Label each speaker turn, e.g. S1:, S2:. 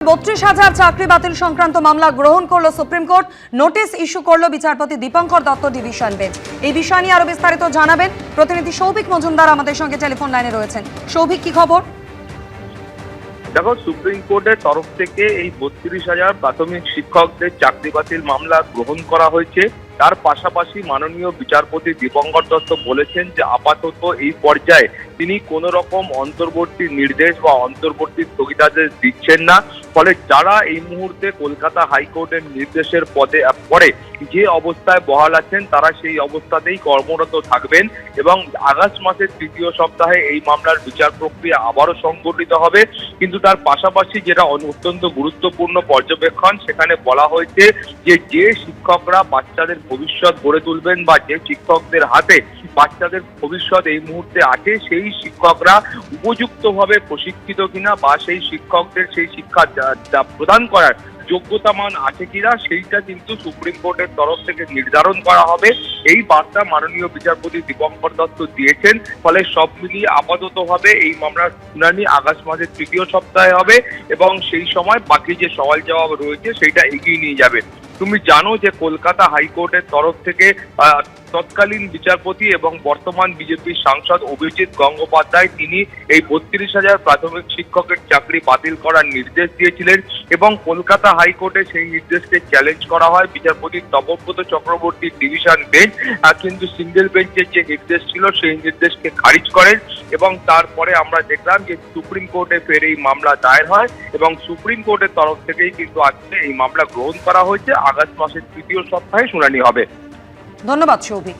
S1: 32,000 চাকরি বাতিল সংক্রান্ত মামলা গ্রহণ করল সুপ্রিম কোর্ট। নোটিশ ইস্যু করল বিচারপতি দীপঙ্কর দত্ত ডিভিশন বেঞ্চ। এই বিষয় নিয়ে আরো বিস্তারিত জানাবেন প্রতিনিধি সৌভিক মজুমদার আমাদের সঙ্গে টেলিফোন লাইনে রয়েছেন। সৌভিক, কি খবর?
S2: দেখো, সুপ্রিম কোর্টের তরফ থেকে এই 32,000 প্রাথমিক শিক্ষকদের চাকরি বাতিল মামলা গ্রহণ করা হয়েছে। তার পাশাপাশি মাননীয় বিচারপতি দীপঙ্কর দত্ত বলেছেন যে আপাতত এই পর্যায়ে তিনি কোন রকম অন্তর্বর্তী নির্দেশ বা অন্তর্বর্তী স্থগিতাদেশ দিচ্ছেন না। ফলে যারা এই মুহূর্তে কলকাতা হাইকোর্টের নির্দেশের পরে যে অবস্থায় বহাল আছেন তারা সেই অবস্থাতেই কর্মরত থাকবেন এবং আগস্ট মাসের তৃতীয় সপ্তাহে এই মামলার বিচার প্রক্রিয়া আবারও সংগঠিত হবে। কিন্তু তার পাশাপাশি যেটা অত্যন্ত গুরুত্বপূর্ণ পর্যবেক্ষণ, সেখানে বলা হয়েছে যে শিক্ষকরা বাচ্চাদের ভবিষ্যৎ গড়ে তুলবেন বা যে শিক্ষকদের হাতে বাচ্চাদের ভবিষ্যৎ এই মুহূর্তে আছে, সেই শিক্ষকরা উপযুক্তভাবে প্রশিক্ষিত কিনা বা সেই শিক্ষকদের সেই শিক্ষা প্রদান করার যোগ্যতামান আছে কিনা সেইটা কিন্তু সুপ্রিম কোর্টের তরফ থেকে নির্ধারণ করা হবে। এই বার্তা মাননীয় বিচারপতি দীপঙ্কর দত্ত দিয়েছেন। ফলে সব মিলিয়ে আপাততভাবে এই মামলার শুনানি আগস্ট মাসের তৃতীয় সপ্তাহে হবে এবং সেই সময় বাকি যে সওয়াল জবাব রয়েছে সেইটা এগিয়ে নিয়ে যাবে। তুমি জানো যে কলকাতা হাইকোর্টের তরফ থেকে তৎকালীন বিচারপতি এবং বর্তমান বিজেপির সাংসদ অভিজিৎ গঙ্গোপাধ্যায় তিনি এই 32,000 প্রাথমিক শিক্ষকের চাকরি বাতিল করার নির্দেশ দিয়েছিলেন এবং কলকাতা হাইকোর্টে সেই নির্দেশকে চ্যালেঞ্জ করা হয়। বিচারপতি তপব্রত চক্রবর্তীর ডিভিশন বেঞ্চ কিন্তু সিঙ্গেল বেঞ্চের যে নির্দেশ ছিল সেই নির্দেশকে খারিজ করেন এবং তারপরে আমরা দেখলাম যে সুপ্রিম কোর্টে ফের এই মামলা দায়ের হয় এবং সুপ্রিম কোর্টের তরফ থেকেই কিন্তু আজকে এই মামলা গ্রহণ করা হয়েছে। আগস্ট মাসের তৃতীয় সপ্তাহে শুনানি হবে।
S1: ধন্যবাদ সৌভিক।